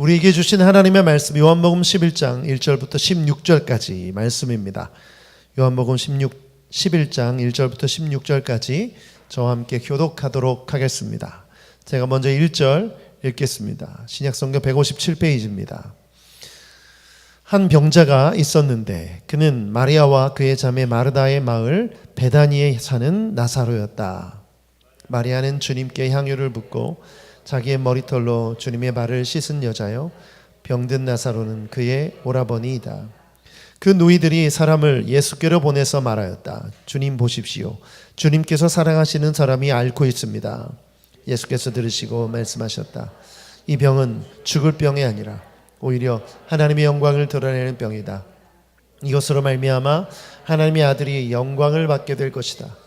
우리에게 주신 하나님의 말씀 요한복음 11장 1절부터 16절까지 말씀입니다. 요한복음 11장 1절부터 16절까지 저와 함께 교독하도록 하겠습니다. 제가 먼저 1절 읽겠습니다. 신약성경 157페이지입니다. 한 병자가 있었는데 그는 마리아와 그의 자매 마르다의 마을 베다니에 사는 나사로였다. 마리아는 주님께 향유를 붓고 자기의 머리털로 주님의 발을 씻은 여자요, 병든 나사로는 그의 오라버니이다. 그 누이들이 사람을 예수께로 보내서 말하였다. 주님 보십시오. 주님께서 사랑하시는 사람이 앓고 있습니다. 예수께서 들으시고 말씀하셨다. 이 병은 죽을 병이 아니라 오히려 하나님의 영광을 드러내는 병이다. 이것으로 말미암아 하나님의 아들이 영광을 받게 될 것이다.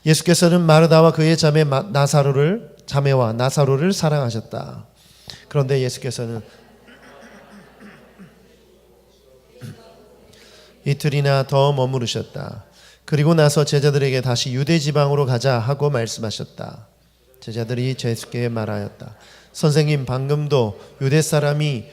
예수께서는 마르다와 그의 자매와 나사로를 사랑하셨다. 그런데 예수께서는 이틀이나 더 머무르셨다. 그리고 나서 제자들에게 다시 유대 지방으로 가자 하고 말씀하셨다. 제자들이 예수께 말하였다. 선생님, 방금도 유대 사람이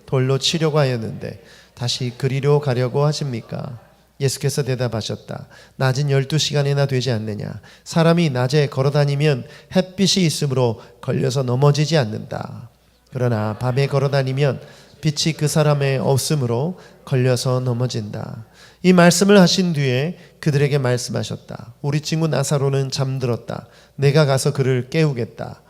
돌로 치려고 하였는데 다시 그리로 가려고 하십니까? 예수께서 대답하셨다. 낮은 12시간이나 되지 않느냐? 사람이 낮에 걸어다니면 햇빛이 있으므로 걸려서 넘어지지 않는다. 그러나 밤에 걸어다니면 빛이 그 사람에 없으므로 걸려서 넘어진다. 이 말씀을 하신 뒤에 그들에게 말씀하셨다. 우리 친구 나사로는 잠들었다. 내가 가서 그를 깨우겠다.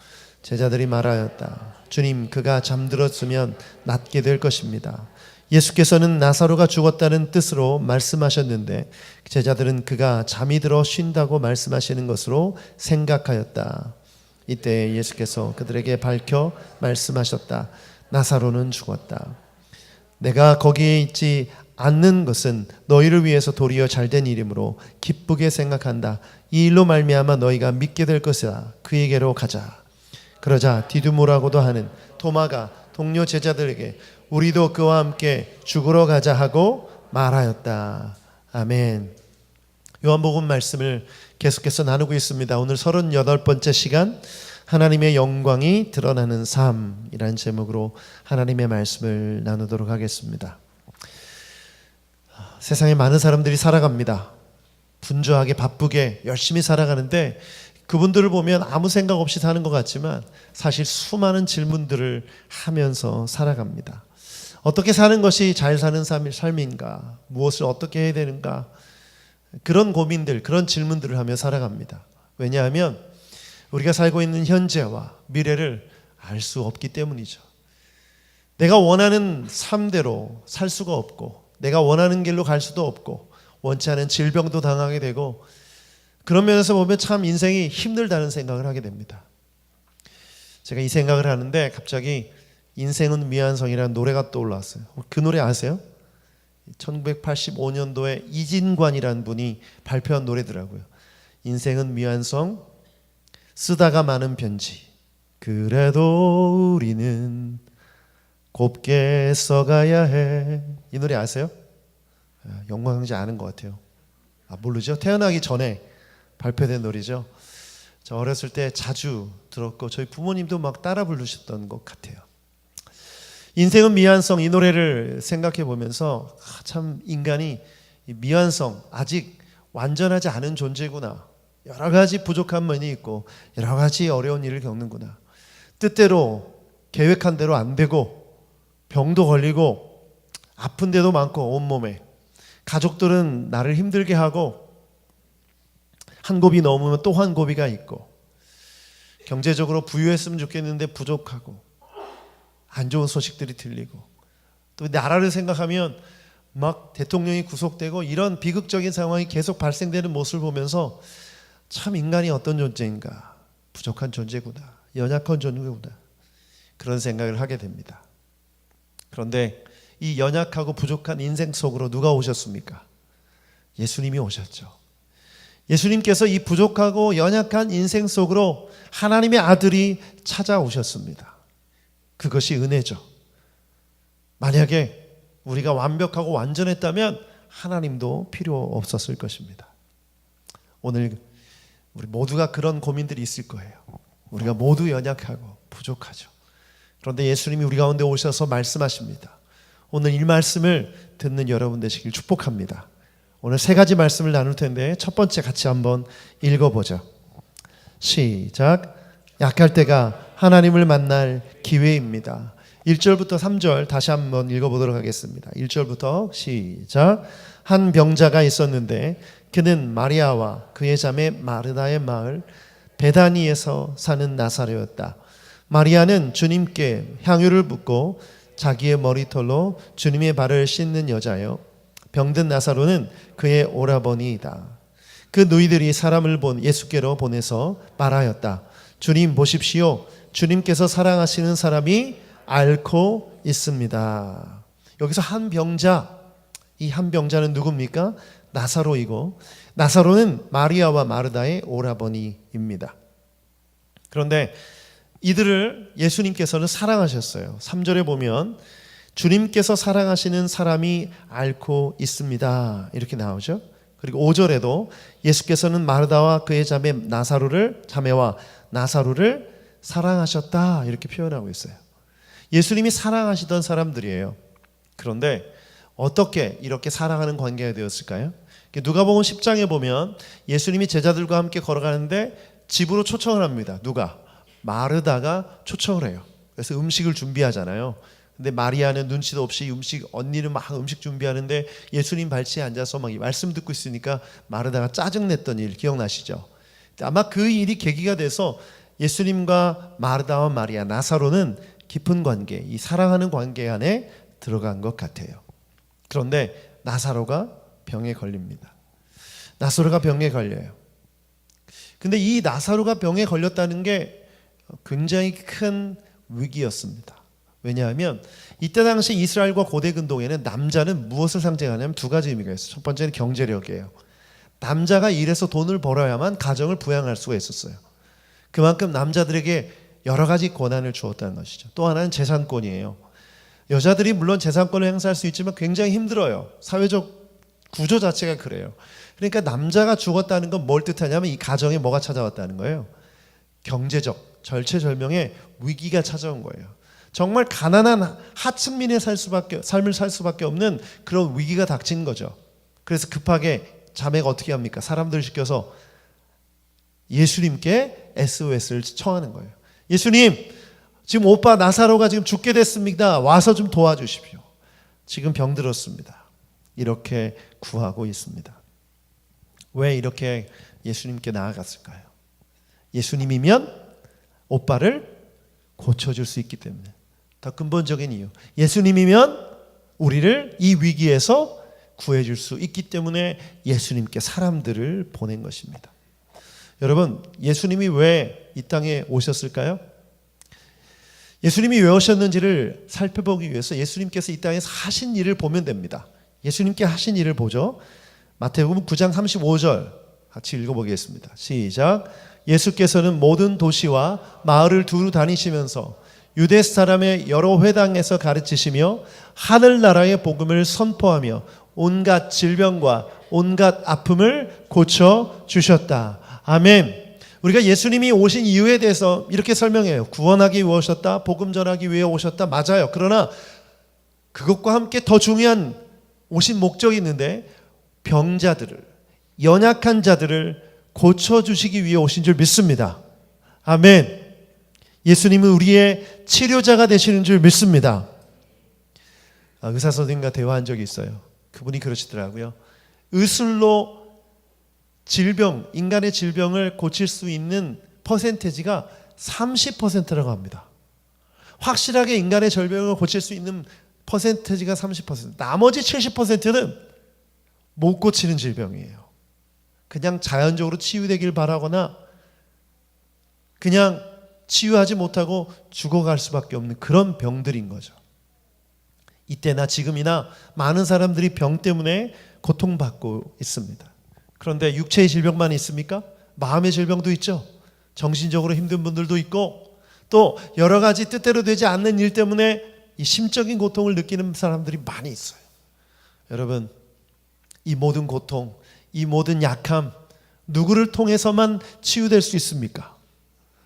제자들이 말하였다. 주님, 그가 잠들었으면 낫게 될 것입니다. 예수께서는 나사로가 죽었다는 뜻으로 말씀하셨는데 제자들은 그가 잠이 들어 쉰다고 말씀하시는 것으로 생각하였다. 이때 예수께서 그들에게 밝혀 말씀하셨다. 나사로는 죽었다. 내가 거기에 있지 않는 것은 너희를 위해서 도리어 잘된 일이므로 기쁘게 생각한다. 이 일로 말미암아 너희가 믿게 될 것이다. 그에게로 가자. 그러자 디두모라고도 하는 도마가 동료 제자들에게 우리도 그와 함께 죽으러 가자 하고 말하였다. 아멘. 요한복음 말씀을 계속해서 나누고 있습니다. 오늘 38번째 시간, 하나님의 영광이 드러나는 삶이라는 제목으로 하나님의 말씀을 나누도록 하겠습니다. 세상에 많은 사람들이 살아갑니다. 분주하게 바쁘게 열심히 살아가는데 그분들을 보면 아무 생각 없이 사는 것 같지만 사실 수많은 질문들을 하면서 살아갑니다. 어떻게 사는 것이 잘 사는 삶인가? 무엇을 어떻게 해야 되는가? 그런 고민들, 그런 질문들을 하며 살아갑니다. 왜냐하면 우리가 살고 있는 현재와 미래를 알 수 없기 때문이죠. 내가 원하는 삶대로 살 수가 없고 내가 원하는 길로 갈 수도 없고 원치 않은 질병도 당하게 되고 그런 면에서 보면 참 인생이 힘들다는 생각을 하게 됩니다. 제가 이 생각을 하는데 갑자기 인생은 미완성이라는 노래가 떠올랐어요. 그 노래 아세요? 1985년도에 이진관이라는 분이 발표한 노래더라고요. 인생은 미완성, 쓰다가 많은 편지, 그래도 우리는 곱게 써가야 해. 이 노래 아세요? 영광 형제 아는 것 같아요. 모르죠? 태어나기 전에 발표된 노래죠. 저 어렸을 때 자주 들었고 저희 부모님도 막 따라 부르셨던 것 같아요. 인생은 미완성, 이 노래를 생각해 보면서 참 인간이 미완성, 아직 완전하지 않은 존재구나. 여러 가지 부족한 면이 있고 여러 가지 어려운 일을 겪는구나. 뜻대로 계획한 대로 안 되고 병도 걸리고 아픈 데도 많고 온몸에 가족들은 나를 힘들게 하고 한 고비 넘으면 또 한 고비가 있고 경제적으로 부유했으면 좋겠는데 부족하고 안 좋은 소식들이 들리고 또 나라를 생각하면 막 대통령이 구속되고 이런 비극적인 상황이 계속 발생되는 모습을 보면서 참 인간이 어떤 존재인가, 부족한 존재구나, 연약한 존재구나 그런 생각을 하게 됩니다. 그런데 이 연약하고 부족한 인생 속으로 누가 오셨습니까? 예수님이 오셨죠. 예수님께서 이 부족하고 연약한 인생 속으로 하나님의 아들이 찾아오셨습니다. 그것이 은혜죠. 만약에 우리가 완벽하고 완전했다면 하나님도 필요 없었을 것입니다. 오늘 우리 모두가 그런 고민들이 있을 거예요. 우리가 모두 연약하고 부족하죠. 그런데 예수님이 우리 가운데 오셔서 말씀하십니다. 오늘 이 말씀을 듣는 여러분 되시길 축복합니다. 오늘 세 가지 말씀을 나눌 텐데 첫 번째 같이 한번 읽어보죠. 시작. 약할 때가 하나님을 만날 기회입니다. 1절부터 3절 다시 한번 읽어보도록 하겠습니다. 1절부터 시작. 한 병자가 있었는데 그는 마리아와 그의 자매 마르다의 마을 베다니에서 사는 나사로였다. 마리아는 주님께 향유를 붓고 자기의 머리털로 주님의 발을 씻는 여자요, 병든 나사로는 그의 오라버니이다. 그 누이들이 사람을 본 예수께로 보내서 말하였다. 주님 보십시오. 주님께서 사랑하시는 사람이 앓고 있습니다. 여기서 한 병자, 이 한 병자는 누굽니까? 나사로이고, 나사로는 마리아와 마르다의 오라버니입니다. 그런데 이들을 예수님께서는 사랑하셨어요. 3절에 보면 주님께서 사랑하시는 사람이 앓고 있습니다, 이렇게 나오죠. 그리고 5절에도 예수께서는 마르다와 그의 자매와 나사로를 사랑하셨다, 이렇게 표현하고 있어요. 예수님이 사랑하시던 사람들이에요. 그런데 어떻게 이렇게 사랑하는 관계가 되었을까요? 누가복음 10장에 보면 예수님이 제자들과 함께 걸어가는데 집으로 초청을 합니다. 누가? 마르다가 초청을 해요. 그래서 음식을 준비하잖아요. 근데 마리아는 눈치도 없이 언니는 막 음식 준비하는데 예수님 발치에 앉아서 막 말씀 듣고 있으니까 마르다가 짜증냈던 일 기억나시죠? 아마 그 일이 계기가 돼서 예수님과 마르다와 마리아, 나사로는 깊은 관계, 이 사랑하는 관계 안에 들어간 것 같아요. 그런데 나사로가 병에 걸립니다. 나사로가 병에 걸려요. 근데 이 나사로가 병에 걸렸다는 게 굉장히 큰 위기였습니다. 왜냐하면 이때 당시 이스라엘과 고대 근동에는 남자는 무엇을 상징하냐면 두 가지 의미가 있어요. 첫 번째는 경제력이에요. 남자가 일해서 돈을 벌어야만 가정을 부양할 수가 있었어요. 그만큼 남자들에게 여러 가지 권한을 주었다는 것이죠. 또 하나는 재산권이에요. 여자들이 물론 재산권을 행사할 수 있지만 굉장히 힘들어요. 사회적 구조 자체가 그래요. 그러니까 남자가 죽었다는 건 뭘 뜻하냐면 이 가정에 뭐가 찾아왔다는 거예요. 경제적 절체절명의 위기가 찾아온 거예요. 정말 가난한 하층민의 삶을 살 수밖에 없는 그런 위기가 닥친 거죠. 그래서 급하게 자매가 어떻게 합니까? 사람들을 시켜서 예수님께 SOS를 청하는 거예요. 예수님, 지금 오빠 나사로가 지금 죽게 됐습니다. 와서 좀 도와주십시오. 지금 병들었습니다. 이렇게 구하고 있습니다. 왜 이렇게 예수님께 나아갔을까요? 예수님이면 오빠를 고쳐줄 수 있기 때문에. 더 근본적인 이유, 예수님이면 우리를 이 위기에서 구해줄 수 있기 때문에 예수님께 사람들을 보낸 것입니다. 여러분, 예수님이 왜 이 땅에 오셨을까요? 예수님이 왜 오셨는지를 살펴보기 위해서 예수님께서 이 땅에서 하신 일을 보면 됩니다. 예수님께 하신 일을 보죠. 마태복음 9장 35절 같이 읽어보겠습니다. 시작. 예수께서는 모든 도시와 마을을 두루 다니시면서 유대 사람의 여러 회당에서 가르치시며 하늘나라의 복음을 선포하며 온갖 질병과 온갖 아픔을 고쳐주셨다. 아멘. 우리가 예수님이 오신 이유에 대해서 이렇게 설명해요. 구원하기 위해 오셨다, 복음 전하기 위해 오셨다. 맞아요. 그러나 그것과 함께 더 중요한 오신 목적이 있는데 병자들을, 연약한 자들을 고쳐주시기 위해 오신 줄 믿습니다. 아멘. 예수님은 우리의 치료자가 되시는 줄 믿습니다. 의사 선생님과 대화한 적이 있어요. 그분이 그러시더라고요. 의술로 인간의 질병을 고칠 수 있는 퍼센테지가 30%라고 합니다. 확실하게 인간의 질병을 고칠 수 있는 퍼센테지가 30%. 나머지 70%는 못 고치는 질병이에요. 그냥 자연적으로 치유되길 바라거나 그냥 치유하지 못하고 죽어갈 수밖에 없는 그런 병들인 거죠. 이때나 지금이나 많은 사람들이 병 때문에 고통받고 있습니다. 그런데 육체의 질병만 있습니까? 마음의 질병도 있죠. 정신적으로 힘든 분들도 있고 또 여러 가지 뜻대로 되지 않는 일 때문에 이 심적인 고통을 느끼는 사람들이 많이 있어요. 여러분, 이 모든 고통, 이 모든 약함 누구를 통해서만 치유될 수 있습니까?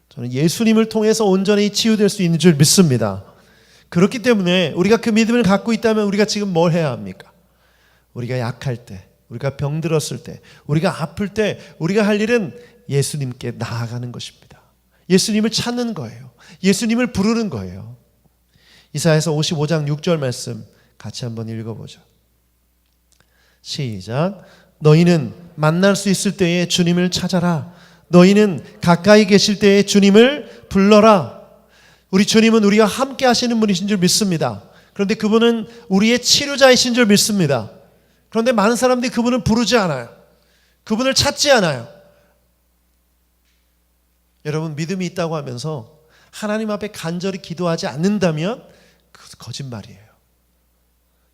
저는 예수님을 통해서 온전히 치유될 수 있는 줄 믿습니다. 그렇기 때문에 우리가 그 믿음을 갖고 있다면 우리가 지금 뭘 해야 합니까? 우리가 약할 때, 우리가 병들었을 때, 우리가 아플 때 우리가 할 일은 예수님께 나아가는 것입니다. 예수님을 찾는 거예요. 예수님을 부르는 거예요. 이사야서 55장 6절 말씀 같이 한번 읽어보죠. 시작. 너희는 만날 수 있을 때에 주님을 찾아라. 너희는 가까이 계실 때에 주님을 불러라. 우리 주님은 우리와 함께 하시는 분이신 줄 믿습니다. 그런데 그분은 우리의 치료자이신 줄 믿습니다. 그런데 많은 사람들이 그분을 부르지 않아요. 그분을 찾지 않아요. 여러분, 믿음이 있다고 하면서 하나님 앞에 간절히 기도하지 않는다면 그것은 거짓말이에요.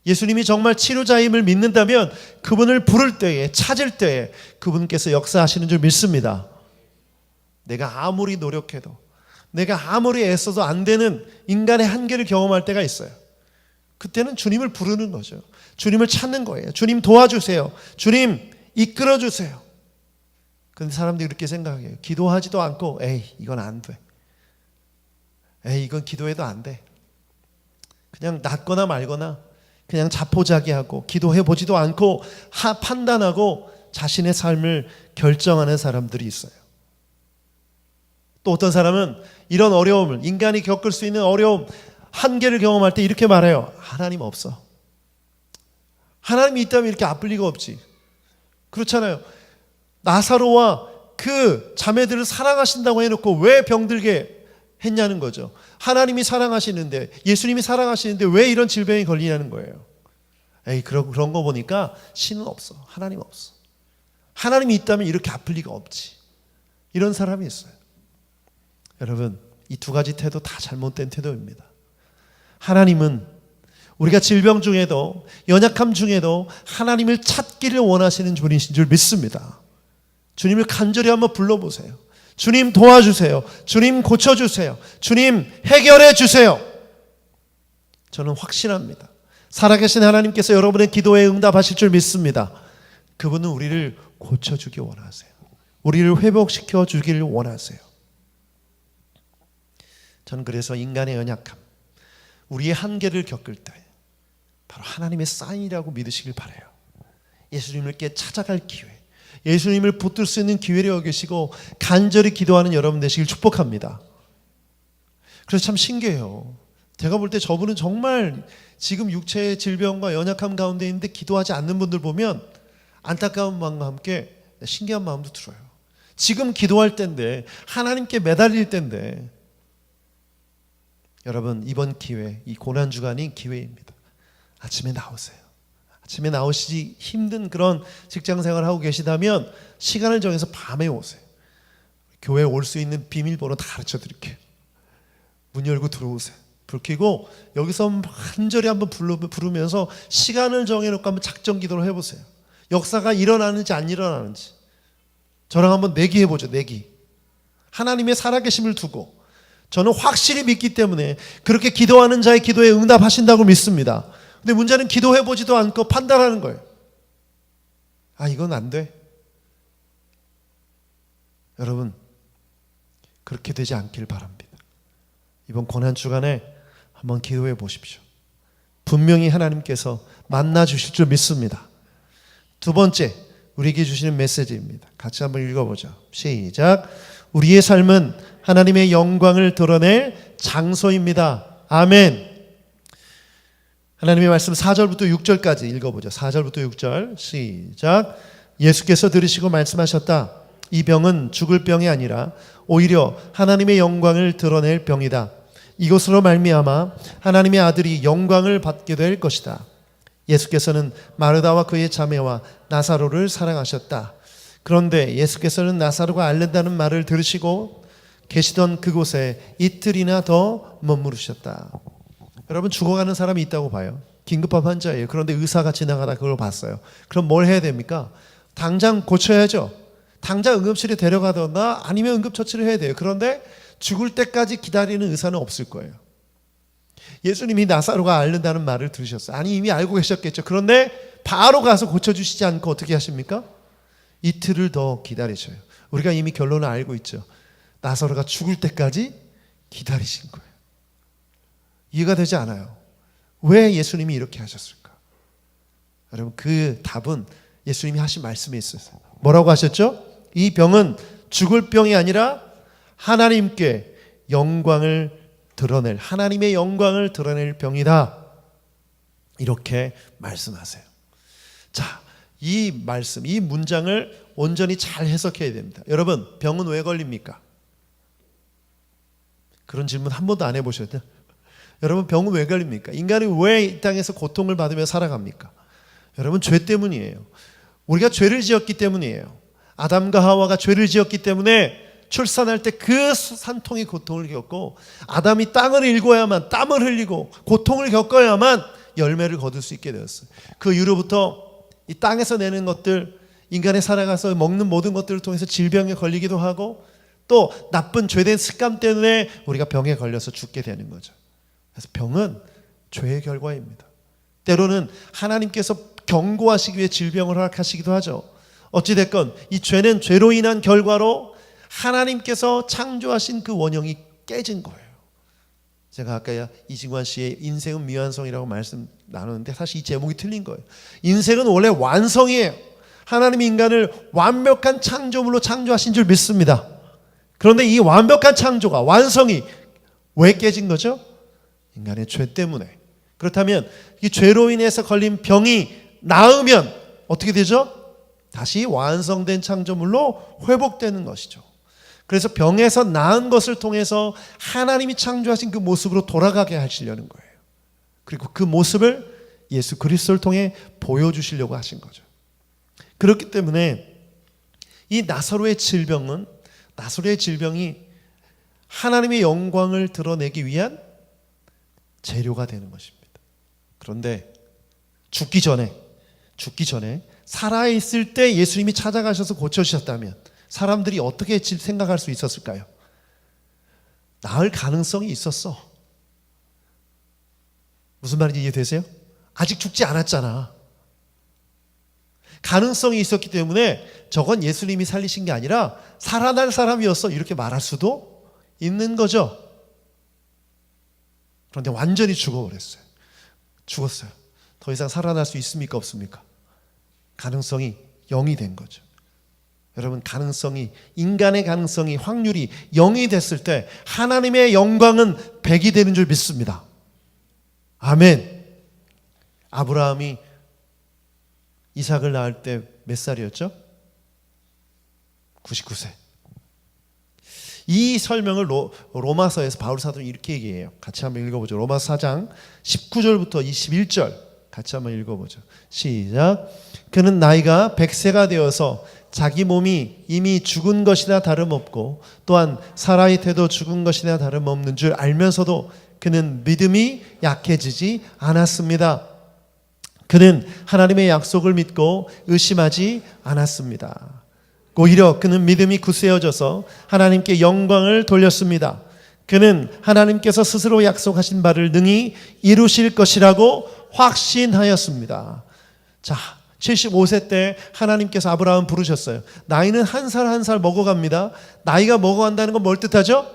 예수님이 정말 치료자임을 믿는다면 그분을 부를 때에, 찾을 때에 그분께서 역사하시는 줄 믿습니다. 내가 아무리 노력해도, 내가 아무리 애써도 안 되는 인간의 한계를 경험할 때가 있어요. 그때는 주님을 부르는 거죠. 주님을 찾는 거예요. 주님 도와주세요. 주님 이끌어주세요. 그런데 사람들이 이렇게 생각해요. 기도하지도 않고 에이 이건 안 돼. 에이 이건 기도해도 안 돼. 그냥 낫거나 말거나 그냥 자포자기하고 기도해보지도 않고 판단하고 자신의 삶을 결정하는 사람들이 있어요. 또 어떤 사람은 이런 어려움을, 인간이 겪을 수 있는 어려움, 한계를 경험할 때 이렇게 말해요. 하나님 없어. 하나님이 있다면 이렇게 아플 리가 없지. 그렇잖아요. 나사로와 그 자매들을 사랑하신다고 해놓고 왜 병들게 했냐는 거죠. 하나님이 사랑하시는데, 예수님이 사랑하시는데 왜 이런 질병이 걸리냐는 거예요. 에이, 그런 거 보니까 신은 없어. 하나님 없어. 하나님이 있다면 이렇게 아플 리가 없지. 이런 사람이 있어요. 여러분, 이 두 가지 태도 다 잘못된 태도입니다. 하나님은 우리가 질병 중에도, 연약함 중에도 하나님을 찾기를 원하시는 분이신 줄 믿습니다. 주님을 간절히 한번 불러보세요. 주님 도와주세요. 주님 고쳐주세요. 주님 해결해 주세요. 저는 확신합니다. 살아계신 하나님께서 여러분의 기도에 응답하실 줄 믿습니다. 그분은 우리를 고쳐주기 원하세요. 우리를 회복시켜 주기를 원하세요. 저는 그래서 인간의 연약함, 우리의 한계를 겪을 때 바로 하나님의 사인이라고 믿으시길 바라요. 예수님께 찾아갈 기회, 예수님을 붙들 수 있는 기회를 여기시고 간절히 기도하는 여러분 되시길 축복합니다. 그래서 참 신기해요. 제가 볼 때 저분은 정말 지금 육체의 질병과 연약함 가운데 있는데 기도하지 않는 분들 보면 안타까운 마음과 함께 신기한 마음도 들어요. 지금 기도할 때인데, 하나님께 매달릴 때인데. 여러분, 이번 기회, 이 고난주간이 기회입니다. 아침에 나오세요. 아침에 나오시지 힘든 그런 직장생활을 하고 계시다면 시간을 정해서 밤에 오세요. 교회에 올 수 있는 비밀번호 다 가르쳐 드릴게요. 문 열고 들어오세요. 불 켜고 여기서 간절히 한번 부르면서 시간을 정해놓고 한번 작정 기도를 해보세요. 역사가 일어나는지 안 일어나는지. 저랑 한번 내기해보죠. 내기. 하나님의 살아계심을 두고 저는 확실히 믿기 때문에 그렇게 기도하는 자의 기도에 응답하신다고 믿습니다. 근데 문제는 기도해보지도 않고 판단하는 거예요. 아, 이건 안 돼. 여러분, 그렇게 되지 않길 바랍니다. 이번 고난주간에 한번 기도해 보십시오. 분명히 하나님께서 만나 주실 줄 믿습니다. 두 번째, 우리에게 주시는 메시지입니다. 같이 한번 읽어보죠. 시작. 우리의 삶은 하나님의 영광을 드러낼 장소입니다. 아멘. 하나님의 말씀 4절부터 6절까지 읽어보죠. 4절부터 6절 시작. 예수께서 들으시고 말씀하셨다. 이 병은 죽을 병이 아니라 오히려 하나님의 영광을 드러낼 병이다. 이것으로 말미암아 하나님의 아들이 영광을 받게 될 것이다. 예수께서는 마르다와 그의 자매와 나사로를 사랑하셨다. 그런데 예수께서는 나사로가 앓는다는 말을 들으시고 계시던 그곳에 이틀이나 더 머무르셨다. 여러분, 죽어가는 사람이 있다고 봐요. 긴급한 환자예요. 그런데 의사가 지나가다 그걸 봤어요. 그럼 뭘 해야 됩니까? 당장 고쳐야죠. 당장 응급실에 데려가거나 아니면 응급처치를 해야 돼요. 그런데 죽을 때까지 기다리는 의사는 없을 거예요. 예수님이 나사로가 앓는다는 말을 들으셨어요. 아니, 이미 알고 계셨겠죠. 그런데 바로 가서 고쳐주시지 않고 어떻게 하십니까? 이틀을 더 기다리셔요. 우리가 이미 결론을 알고 있죠. 나사로가 죽을 때까지 기다리신 거예요. 이해가 되지 않아요. 왜 예수님이 이렇게 하셨을까? 여러분, 그 답은 예수님이 하신 말씀에 있었어요. 뭐라고 하셨죠? 이 병은 죽을 병이 아니라 하나님께 영광을 드러낼, 하나님의 영광을 드러낼 병이다. 이렇게 말씀하세요. 자, 이 말씀, 이 문장을 온전히 잘 해석해야 됩니다. 여러분, 병은 왜 걸립니까? 그런 질문 한 번도 안 해보셨죠? 여러분, 병은 왜 걸립니까? 인간이 왜 이 땅에서 고통을 받으며 살아갑니까? 여러분, 죄 때문이에요. 우리가 죄를 지었기 때문이에요. 아담과 하와가 죄를 지었기 때문에 출산할 때 그 산통의 고통을 겪고, 아담이 땅을 일궈야만, 땀을 흘리고 고통을 겪어야만 열매를 거둘 수 있게 되었어요. 그 이후로부터 이 땅에서 내는 것들, 인간의 살아가서 먹는 모든 것들을 통해서 질병에 걸리기도 하고, 또 나쁜 죄된 습관 때문에 우리가 병에 걸려서 죽게 되는 거죠. 그래서 병은 죄의 결과입니다. 때로는 하나님께서 경고하시기 위해 질병을 허락하시기도 하죠. 어찌됐건 이 죄는 죄로 인한 결과로 하나님께서 창조하신 그 원형이 깨진 거예요. 제가 아까 이진관 씨의 인생은 미완성이라고 말씀 나눴는데, 사실 이 제목이 틀린 거예요. 인생은 원래 완성이에요. 하나님이 인간을 완벽한 창조물로 창조하신 줄 믿습니다. 그런데 이 완벽한 창조가, 완성이 왜 깨진 거죠? 인간의 죄 때문에. 그렇다면 이 죄로 인해서 걸린 병이 나으면 어떻게 되죠? 다시 완성된 창조물로 회복되는 것이죠. 그래서 병에서 나은 것을 통해서 하나님이 창조하신 그 모습으로 돌아가게 하시려는 거예요. 그리고 그 모습을 예수 그리스도를 통해 보여주시려고 하신 거죠. 그렇기 때문에 이 나사로의 질병이 하나님의 영광을 드러내기 위한 재료가 되는 것입니다. 그런데 죽기 전에 살아있을 때 예수님이 찾아가셔서 고쳐주셨다면 사람들이 어떻게 생각할 수 있었을까요? 나을 가능성이 있었어. 무슨 말인지 이해되세요? 아직 죽지 않았잖아. 가능성이 있었기 때문에 저건 예수님이 살리신 게 아니라 살아날 사람이었어, 이렇게 말할 수도 있는 거죠. 그런데 완전히 죽어버렸어요. 죽었어요. 더 이상 살아날 수 있습니까, 없습니까? 가능성이 0이 된 거죠. 여러분, 인간의 가능성이, 확률이 0이 됐을 때 하나님의 영광은 100이 되는 줄 믿습니다. 아멘. 아브라함이 이삭을 낳을 때 몇 살이었죠? 99세. 이 설명을 로마서에서 바울 사도는 이렇게 얘기해요. 같이 한번 읽어보죠. 로마서 4장 19절부터 21절 같이 한번 읽어보죠. 시작. 그는 나이가 100세가 되어서 자기 몸이 이미 죽은 것이나 다름없고 또한 살아있어도 죽은 것이나 다름없는 줄 알면서도 그는 믿음이 약해지지 않았습니다. 그는 하나님의 약속을 믿고 의심하지 않았습니다. 오히려 그는 믿음이 굳세어져서 하나님께 영광을 돌렸습니다. 그는 하나님께서 스스로 약속하신 바를 능히 이루실 것이라고 확신하였습니다. 자, 75세 때 하나님께서 아브라함 부르셨어요. 나이는 한 살 한 살 먹어갑니다. 나이가 먹어간다는 건 뭘 뜻하죠?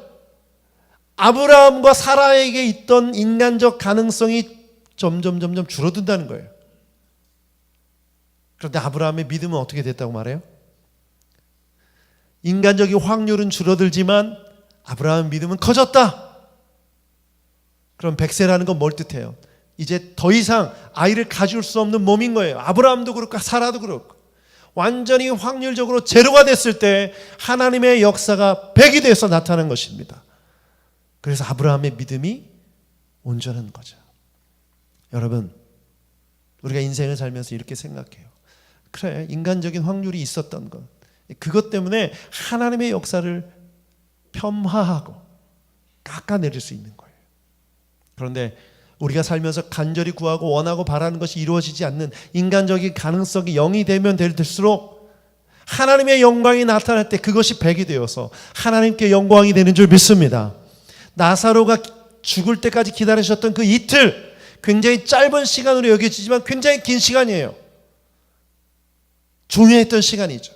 아브라함과 사라에게 있던 인간적 가능성이 점점 줄어든다는 거예요. 그런데 아브라함의 믿음은 어떻게 됐다고 말해요? 인간적인 확률은 줄어들지만 아브라함의 믿음은 커졌다. 그럼 100세라는 건 뭘 뜻해요? 이제 더 이상 아이를 가질 수 없는 몸인 거예요. 아브라함도 그렇고 사라도 그렇고 완전히 확률적으로 제로가 됐을 때 하나님의 역사가 100이 돼서 나타난 것입니다. 그래서 아브라함의 믿음이 온전한 거죠. 여러분, 우리가 인생을 살면서 이렇게 생각해요. 그래, 인간적인 확률이 있었던 것, 그것 때문에 하나님의 역사를 폄하하고 깎아내릴 수 있는 거예요. 그런데 우리가 살면서 간절히 구하고 원하고 바라는 것이 이루어지지 않는 인간적인 가능성이 0이 되면 될수록 하나님의 영광이 나타날 때 그것이 100이 되어서 하나님께 영광이 되는 줄 믿습니다. 나사로가 죽을 때까지 기다리셨던 그 이틀, 굉장히 짧은 시간으로 여겨지지만 굉장히 긴 시간이에요. 중요했던 시간이죠.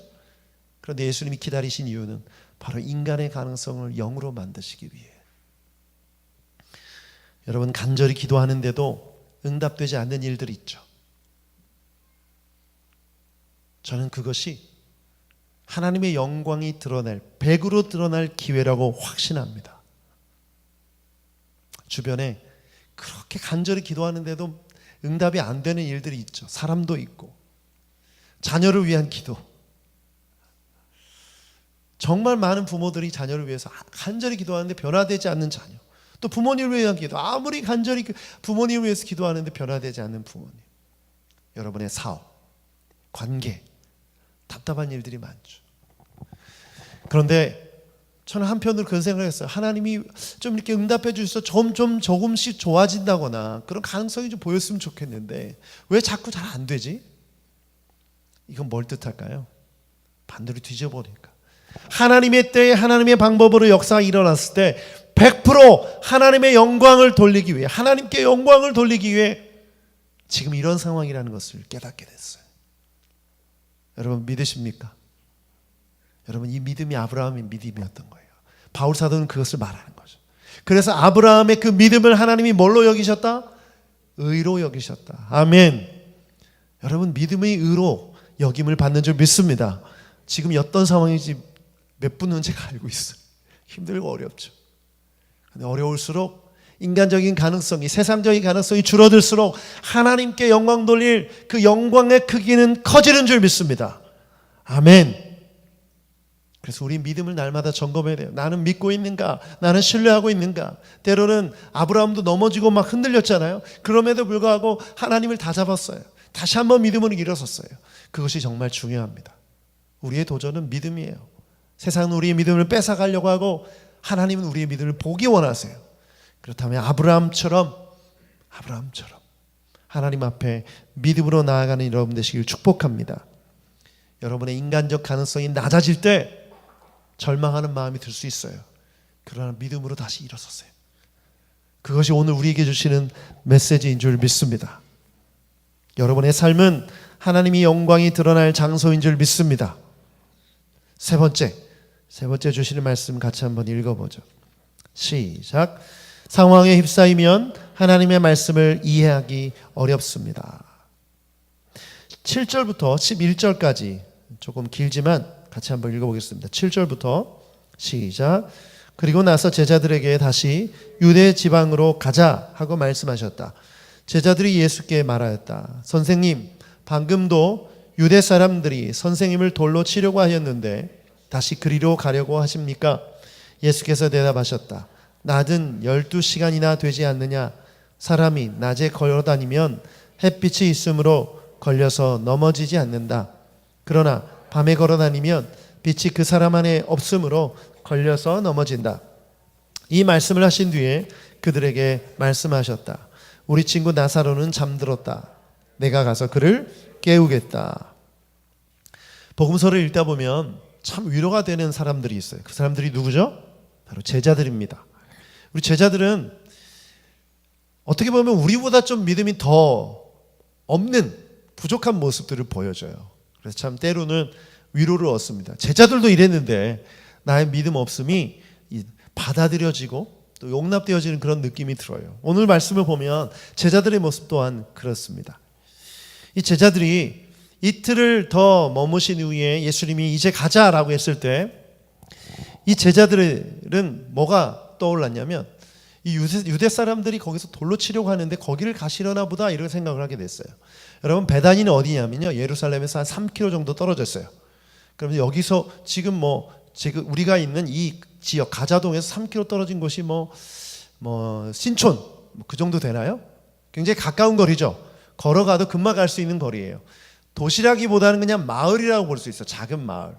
그런데 예수님이 기다리신 이유는 바로 인간의 가능성을 0으로 만드시기 위해. 여러분, 간절히 기도하는데도 응답되지 않는 일들이 있죠. 저는 그것이 하나님의 영광이 드러날, 100으로 드러날 기회라고 확신합니다. 주변에 그렇게 간절히 기도하는데도 응답이 안 되는 일들이 있죠. 사람도 있고, 자녀를 위한 기도. 정말 많은 부모들이 자녀를 위해서 간절히 기도하는데 변화되지 않는 자녀. 또 부모님을 위한 기도. 아무리 간절히 부모님을 위해서 기도하는데 변화되지 않는 부모님. 여러분의 사업, 관계, 답답한 일들이 많죠. 그런데 저는 한편으로 그런 생각을 했어요. 하나님이 좀 이렇게 응답해 주셔서 조금씩 좋아진다거나 그런 가능성이 좀 보였으면 좋겠는데 왜 자꾸 잘 안 되지? 이건 뭘 뜻할까요? 반대로 뒤져보니까 하나님의 때에 하나님의 방법으로 역사가 일어났을 때 100% 하나님의 영광을 돌리기 위해, 하나님께 영광을 돌리기 위해 지금 이런 상황이라는 것을 깨닫게 됐어요. 여러분, 믿으십니까? 여러분, 이 믿음이 아브라함의 믿음이었던 거예요. 바울 사도는 그것을 말하는 거죠. 그래서 아브라함의 그 믿음을 하나님이 뭘로 여기셨다? 의로 여기셨다. 아멘. 여러분, 믿음의 의로 여김을 받는 줄 믿습니다. 지금 어떤 상황인지 몇 분은 제가 알고 있어요. 힘들고 어렵죠. 근데 어려울수록 인간적인 가능성이, 세상적인 가능성이 줄어들수록 하나님께 영광 돌릴 그 영광의 크기는 커지는 줄 믿습니다. 아멘. 그래서 우리 믿음을 날마다 점검해야 돼요. 나는 믿고 있는가? 나는 신뢰하고 있는가? 때로는 아브라함도 넘어지고 막 흔들렸잖아요. 그럼에도 불구하고 하나님을 다 잡았어요. 다시 한번 믿음으로 일어섰어요. 그것이 정말 중요합니다. 우리의 도전은 믿음이에요. 세상은 우리의 믿음을 뺏어가려고 하고 하나님은 우리의 믿음을 보기 원하세요. 그렇다면 아브라함처럼 하나님 앞에 믿음으로 나아가는 여러분 되시길 축복합니다. 여러분의 인간적 가능성이 낮아질 때 절망하는 마음이 들 수 있어요. 그러나 믿음으로 다시 일어섰어요. 그것이 오늘 우리에게 주시는 메시지인 줄 믿습니다. 여러분의 삶은 하나님의 영광이 드러날 장소인 줄 믿습니다. 세 번째 주시는 말씀 같이 한번 읽어보죠. 시작. 상황에 휩싸이면 하나님의 말씀을 이해하기 어렵습니다. 7절부터 11절까지 조금 길지만 같이 한번 읽어보겠습니다. 7절부터 시작. 그리고 나서 제자들에게 다시 유대 지방으로 가자 하고 말씀하셨다. 제자들이 예수께 말하였다. 선생님, 방금도 유대 사람들이 선생님을 돌로 치려고 하였는데 다시 그리로 가려고 하십니까? 예수께서 대답하셨다. 낮은 12시간이나 되지 않느냐? 사람이 낮에 걸어다니면 햇빛이 있으므로 걸려서 넘어지지 않는다. 그러나 밤에 걸어다니면 빛이 그 사람 안에 없으므로 걸려서 넘어진다. 이 말씀을 하신 뒤에 그들에게 말씀하셨다. 우리 친구 나사로는 잠들었다. 내가 가서 그를 깨우겠다. 복음서를 읽다 보면 참 위로가 되는 사람들이 있어요. 그 사람들이 누구죠? 바로 제자들입니다. 우리 제자들은 어떻게 보면 우리보다 좀 믿음이 더 없는 부족한 모습들을 보여줘요. 그래서 참 때로는 위로를 얻습니다. 제자들도 이랬는데 나의 믿음 없음이 받아들여지고 또 용납되어지는 그런 느낌이 들어요. 오늘 말씀을 보면 제자들의 모습 또한 그렇습니다. 이 제자들이 이틀을 더 머무신 후에 예수님이 이제 가자라고 했을 때 이 제자들은 뭐가 떠올랐냐면 이 유대 사람들이 거기서 돌로 치려고 하는데 거기를 가시려나 보다 이런 생각을 하게 됐어요. 여러분, 베다니는 어디냐면요, 예루살렘에서 한 3km 정도 떨어졌어요. 그러면 여기서 지금 우리가 있는 이 지역 가자동에서 3km 떨어진 곳이 신촌 그 정도 되나요? 굉장히 가까운 거리죠. 걸어가도 금방 갈 수 있는 거리예요. 도시라기보다는 그냥 마을이라고 볼 수 있어요. 작은 마을.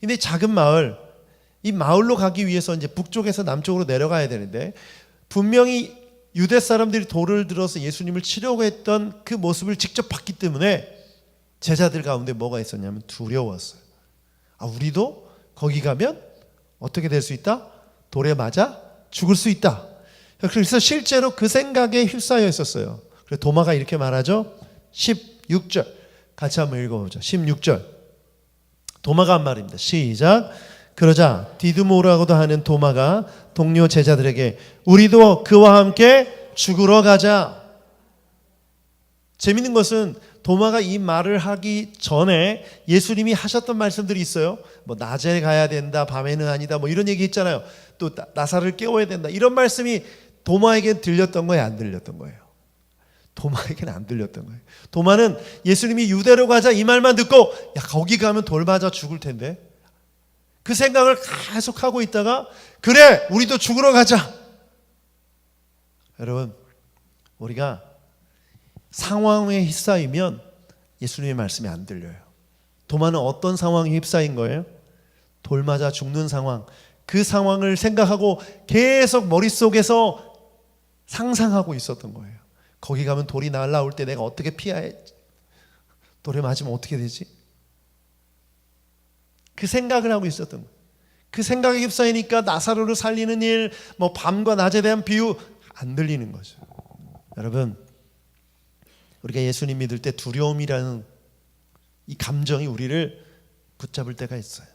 근데 작은 마을, 이 마을로 가기 위해서 이제 북쪽에서 남쪽으로 내려가야 되는데 분명히 유대 사람들이 돌을 들어서 예수님을 치려고 했던 그 모습을 직접 봤기 때문에 제자들 가운데 뭐가 있었냐면 두려웠어요. 우리도 거기 가면 어떻게 될 수 있다? 돌에 맞아 죽을 수 있다. 그래서 실제로 그 생각에 휩싸여 있었어요. 그래서 도마가 이렇게 말하죠. 16절 같이 한번 읽어보죠. 16절 도마가 한 말입니다. 시작. 그러자 디두모라고도 하는 도마가 동료 제자들에게 우리도 그와 함께 죽으러 가자. 재밌는 것은 도마가 이 말을 하기 전에 예수님이 하셨던 말씀들이 있어요. 뭐 낮에 가야 된다, 밤에는 아니다, 뭐 이런 얘기 있잖아요. 또 나사를 깨워야 된다. 이런 말씀이 도마에게 들렸던 거예요, 안 들렸던 거예요? 도마에게는 안 들렸던 거예요. 도마는 예수님이 유대로 가자 이 말만 듣고 야 거기 가면 돌 맞아 죽을 텐데 그 생각을 계속 하고 있다가 그래 우리도 죽으러 가자. 여러분 우리가 상황에 휩싸이면 예수님의 말씀이 안 들려요. 도마는 어떤 상황에 휩싸인 거예요? 돌 맞아 죽는 상황. 그 상황을 생각하고 계속 머릿속에서 상상하고 있었던 거예요. 거기 가면 돌이 날아올 때 내가 어떻게 피해? 돌에 맞으면 어떻게 되지? 그 생각을 하고 있었던 거예요. 그 생각에 휩싸이니까 나사로를 살리는 일, 뭐 밤과 낮에 대한 비유 안 들리는 거죠. 여러분, 우리가 예수님 믿을 때 두려움이라는 이 감정이 우리를 붙잡을 때가 있어요.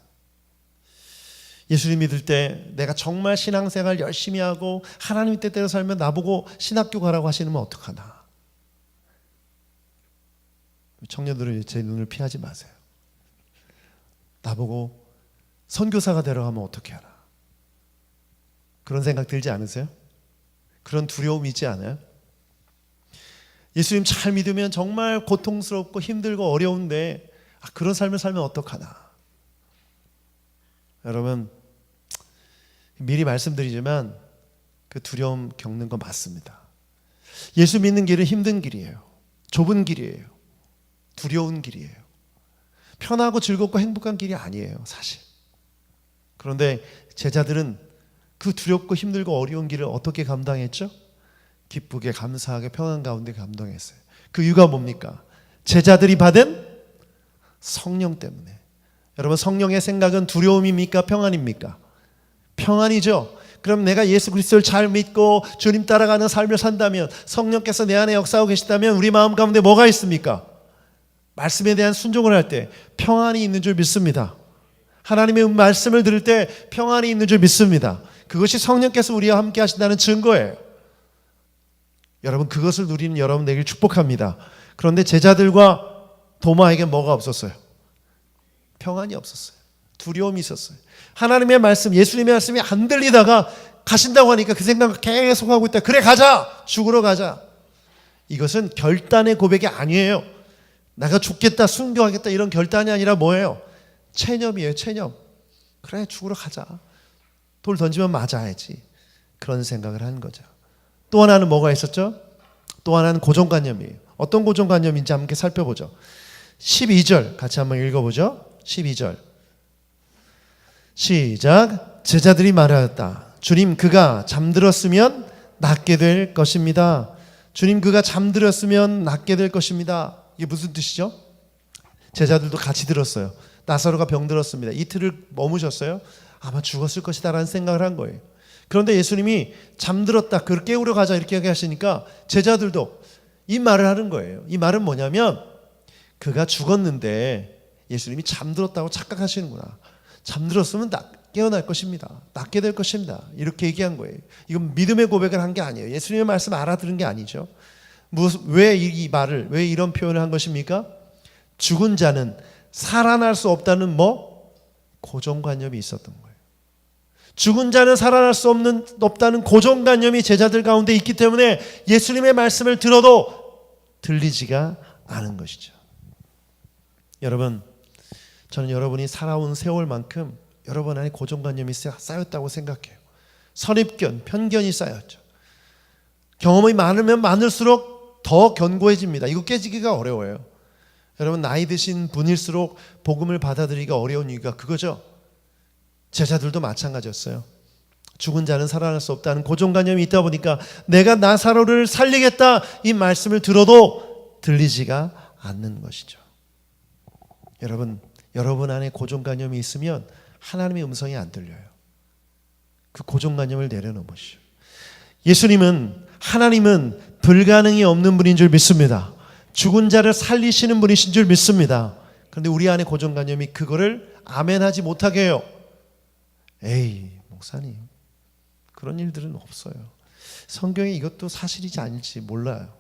예수님 믿을 때 내가 정말 신앙생활 열심히 하고 하나님 뜻대로 살면 나보고 신학교 가라고 하시면 어떡하나. 청년들은 제 눈을 피하지 마세요. 나보고 선교사가 되라고 하면 어떻게 하나. 그런 생각 들지 않으세요? 그런 두려움이 있지 않아요? 예수님 잘 믿으면 정말 고통스럽고 힘들고 어려운데 그런 삶을 살면 어떡하나. 여러분 미리 말씀드리지만 그 두려움 겪는 거 맞습니다. 예수 믿는 길은 힘든 길이에요. 좁은 길이에요. 두려운 길이에요. 편하고 즐겁고 행복한 길이 아니에요, 사실. 그런데 제자들은 그 두렵고 힘들고 어려운 길을 어떻게 감당했죠? 기쁘게 감사하게 평안 가운데 감당했어요. 그 이유가 뭡니까? 제자들이 받은 성령 때문에. 여러분 성령의 생각은 두려움입니까? 평안입니까? 평안이죠. 그럼 내가 예수 그리스도를 잘 믿고 주님 따라가는 삶을 산다면 성령께서 내 안에 역사하고 계시다면 우리 마음 가운데 뭐가 있습니까? 말씀에 대한 순종을 할 때 평안이 있는 줄 믿습니다. 하나님의 말씀을 들을 때 평안이 있는 줄 믿습니다. 그것이 성령께서 우리와 함께 하신다는 증거예요. 여러분 그것을 누리는 여러분 되길 축복합니다. 그런데 제자들과 도마에게 뭐가 없었어요? 평안이 없었어요. 두려움이 있었어요. 하나님의 말씀, 예수님의 말씀이 안 들리다가 가신다고 하니까 그 생각을 계속 하고 있다. 그래 가자. 죽으러 가자. 이것은 결단의 고백이 아니에요. 내가 죽겠다, 순교하겠다 이런 결단이 아니라 뭐예요? 체념이에요. 체념. 그래 죽으러 가자. 돌 던지면 맞아야지. 그런 생각을 한 거죠. 또 하나는 뭐가 있었죠? 또 하나는 고정관념이에요. 어떤 고정관념인지 함께 살펴보죠. 12절 같이 한번 읽어보죠. 12절 시작. 제자들이 말하였다. 주님 그가 잠들었으면 낫게 될 것입니다. 주님 그가 잠들었으면 낫게 될 것입니다. 이게 무슨 뜻이죠? 제자들도 같이 들었어요. 나사로가 병들었습니다. 이틀을 머무셨어요. 아마 죽었을 것이다 라는 생각을 한 거예요. 그런데 예수님이 잠들었다, 그를 깨우러 가자 이렇게 얘기하시니까 제자들도 이 말을 하는 거예요. 이 말은 뭐냐면 그가 죽었는데 예수님이 잠들었다고 착각하시는구나. 잠들었으면 깨어날 것입니다. 낫게 될 것입니다. 이렇게 얘기한 거예요. 이건 믿음의 고백을 한 게 아니에요. 예수님의 말씀 알아들은 게 아니죠. 왜 이 말을, 왜 이런 표현을 한 것입니까? 죽은 자는 살아날 수 없다는 고정관념이 있었던 거예요. 죽은 자는 살아날 수 없다는 고정관념이 제자들 가운데 있기 때문에 예수님의 말씀을 들어도 들리지가 않은 것이죠. 여러분, 저는 여러분이 살아온 세월만큼 여러분 안에 고정관념이 쌓였다고 생각해요. 선입견, 편견이 쌓였죠. 경험이 많으면 많을수록 더 견고해집니다. 이거 깨지기가 어려워요. 여러분 나이 드신 분일수록 복음을 받아들이기가 어려운 이유가 그거죠. 제자들도 마찬가지였어요. 죽은 자는 살아날 수 없다는 고정관념이 있다 보니까 내가 나사로를 살리겠다 이 말씀을 들어도 들리지가 않는 것이죠. 여러분 안에 고정관념이 있으면 하나님의 음성이 안 들려요. 그 고정관념을 내려놓으시오. 하나님은 불가능이 없는 분인 줄 믿습니다. 죽은 자를 살리시는 분이신 줄 믿습니다. 그런데 우리 안에 고정관념이 그거를 아멘하지 못하게 해요. 에이 목사님 그런 일들은 없어요. 성경에 이것도 사실이지 아닐지 몰라요.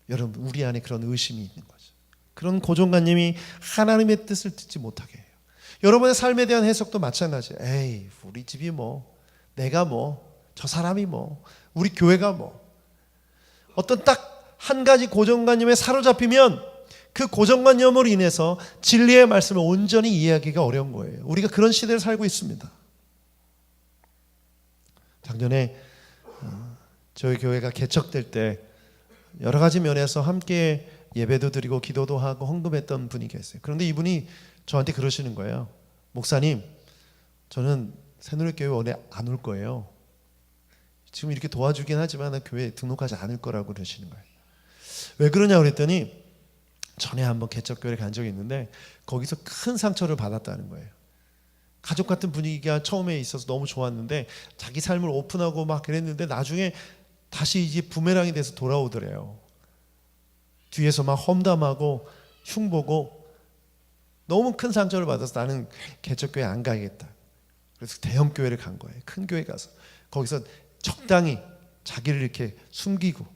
여러분, 우리 안에 그런 의심이 있는 거죠. 그런 고정관념이 하나님의 뜻을 듣지 못하게 해요. 여러분의 삶에 대한 해석도 마찬가지예요. 에이, 우리 집이 뭐, 내가 뭐, 저 사람이 뭐, 우리 교회가 뭐. 어떤 딱 한 가지 고정관념에 사로잡히면 그 고정관념으로 인해서 진리의 말씀을 온전히 이해하기가 어려운 거예요. 우리가 그런 시대를 살고 있습니다. 작년에 저희 교회가 개척될 때 여러 가지 면에서 함께 예배도 드리고 기도도 하고 헌금했던 분이 계세요. 그런데 이분이 저한테 그러시는 거예요. 목사님, 저는 새누리교회 원래 안 올 거예요. 지금 이렇게 도와주긴 하지만 교회에 등록하지 않을 거라고 그러시는 거예요. 왜 그러냐고 그랬더니 전에 한번 개척교회를 간 적이 있는데 거기서 큰 상처를 받았다는 거예요. 가족 같은 분위기가 처음에 있어서 너무 좋았는데 자기 삶을 오픈하고 막 그랬는데 나중에 다시 이제 부메랑이 돼서 돌아오더래요. 뒤에서 막 험담하고 흉보고 너무 큰 상처를 받아서 나는 개척교회 안 가야겠다. 그래서 대형 교회를 간 거예요. 큰 교회 가서 거기서 적당히 자기를 이렇게 숨기고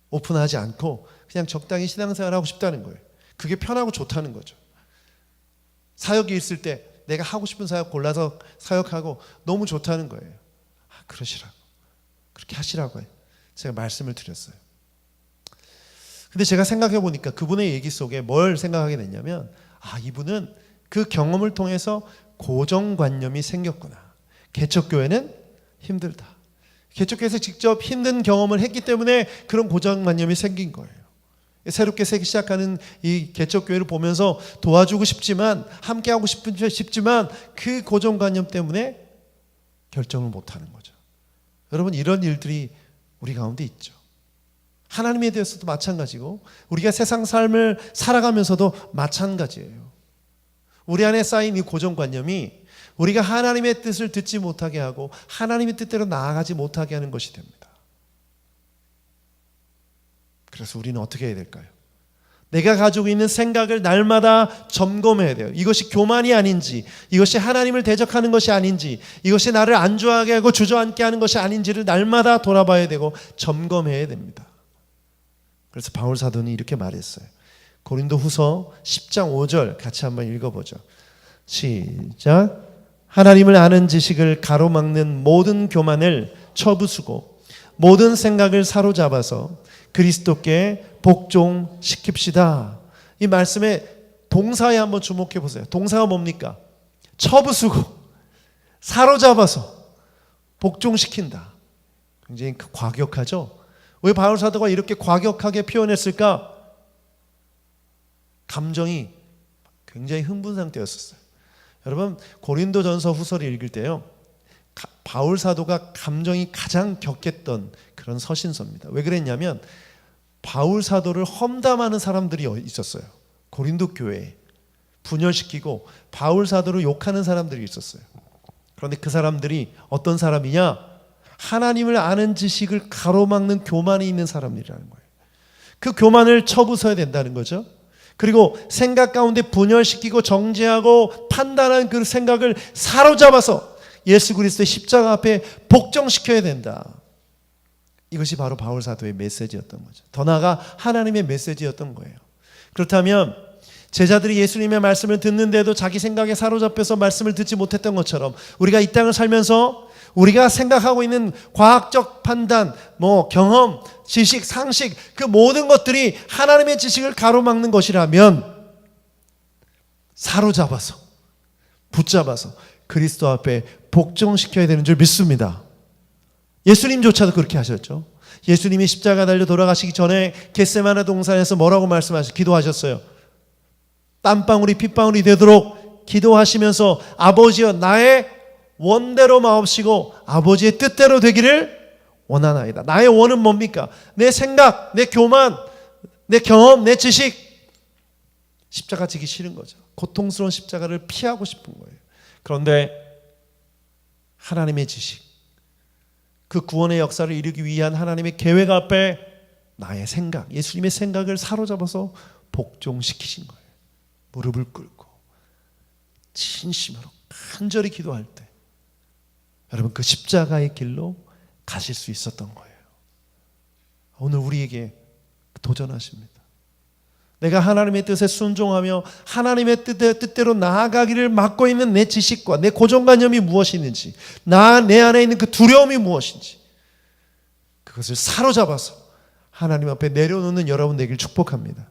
오픈하지 않고 그냥 적당히 신앙생활을 하고 싶다는 거예요. 그게 편하고 좋다는 거죠. 사역이 있을 때 내가 하고 싶은 사역 골라서 사역하고 너무 좋다는 거예요. 그러시라고, 그렇게 하시라고 해요. 제가 말씀을 드렸어요. 근데 제가 생각해 보니까 그분의 얘기 속에 뭘 생각하게 됐냐면 이분은 그 경험을 통해서 고정관념이 생겼구나. 개척교회는 힘들다. 개척교회에서 직접 힘든 경험을 했기 때문에 그런 고정관념이 생긴 거예요. 새롭게 시작하는 이 개척교회를 보면서 도와주고 싶지만 함께하고 싶지만 그 고정관념 때문에 결정을 못하는 거죠. 여러분, 이런 일들이 우리 가운데 있죠. 하나님에 대해서도 마찬가지고 우리가 세상 삶을 살아가면서도 마찬가지예요. 우리 안에 쌓인 이 고정관념이 우리가 하나님의 뜻을 듣지 못하게 하고 하나님의 뜻대로 나아가지 못하게 하는 것이 됩니다. 그래서 우리는 어떻게 해야 될까요? 내가 가지고 있는 생각을 날마다 점검해야 돼요. 이것이 교만이 아닌지, 이것이 하나님을 대적하는 것이 아닌지, 이것이 나를 안주하게 하고 주저앉게 하는 것이 아닌지를 날마다 돌아봐야 되고 점검해야 됩니다. 그래서 바울 사도는 이렇게 말했어요. 고린도후서 10장 5절 같이 한번 읽어보죠. 시작. 하나님을 아는 지식을 가로막는 모든 교만을 쳐부수고 모든 생각을 사로잡아서 그리스도께 복종시킵시다. 이 말씀에 동사에 한번 주목해 보세요. 동사가 뭡니까? 쳐부수고 사로잡아서 복종시킨다. 굉장히 과격하죠? 왜 바울 사도가 이렇게 과격하게 표현했을까? 감정이 굉장히 흥분 상태였었어요. 여러분, 고린도전서 후서를 읽을 때요, 바울 사도가 감정이 가장 격했던 그런 서신서입니다. 왜 그랬냐면 바울 사도를 험담하는 사람들이 있었어요. 고린도 교회에 분열시키고 바울 사도를 욕하는 사람들이 있었어요. 그런데 그 사람들이 어떤 사람이냐? 하나님을 아는 지식을 가로막는 교만이 있는 사람들이라는 거예요. 그 교만을 쳐부숴야 된다는 거죠. 그리고 생각 가운데 분열시키고 정죄하고 판단하는 그 생각을 사로잡아서 예수 그리스도의 십자가 앞에 복종시켜야 된다. 이것이 바로 바울 사도의 메시지였던 거죠. 더 나아가 하나님의 메시지였던 거예요. 그렇다면 제자들이 예수님의 말씀을 듣는데도 자기 생각에 사로잡혀서 말씀을 듣지 못했던 것처럼 우리가 이 땅을 살면서 우리가 생각하고 있는 과학적 판단, 경험, 지식, 상식, 그 모든 것들이 하나님의 지식을 가로막는 것이라면 사로잡아서 붙잡아서 그리스도 앞에 복종시켜야 되는 줄 믿습니다. 예수님조차도 그렇게 하셨죠. 예수님이 십자가 달려 돌아가시기 전에 겟세마네 동산에서 뭐라고 기도하셨어요? 땀방울이 핏방울이 되도록 기도하시면서 아버지여 나의 원대로 마옵시고 아버지의 뜻대로 되기를 원하나이다. 나의 원은 뭡니까? 내 생각, 내 교만, 내 경험, 내 지식. 십자가 지기 싫은 거죠. 고통스러운 십자가를 피하고 싶은 거예요. 그런데 하나님의 지식, 그 구원의 역사를 이루기 위한 하나님의 계획 앞에 나의 생각, 예수님의 생각을 사로잡아서 복종시키신 거예요. 무릎을 꿇고 진심으로 간절히 기도할 때 여러분, 그 십자가의 길로 가실 수 있었던 거예요. 오늘 우리에게 도전하십니다. 내가 하나님의 뜻에 순종하며 하나님의 뜻대로 나아가기를 막고 있는 내 지식과 내 고정관념이 무엇이는지, 내 안에 있는 그 두려움이 무엇인지, 그것을 사로잡아서 하나님 앞에 내려놓는 여러분 되길 축복합니다.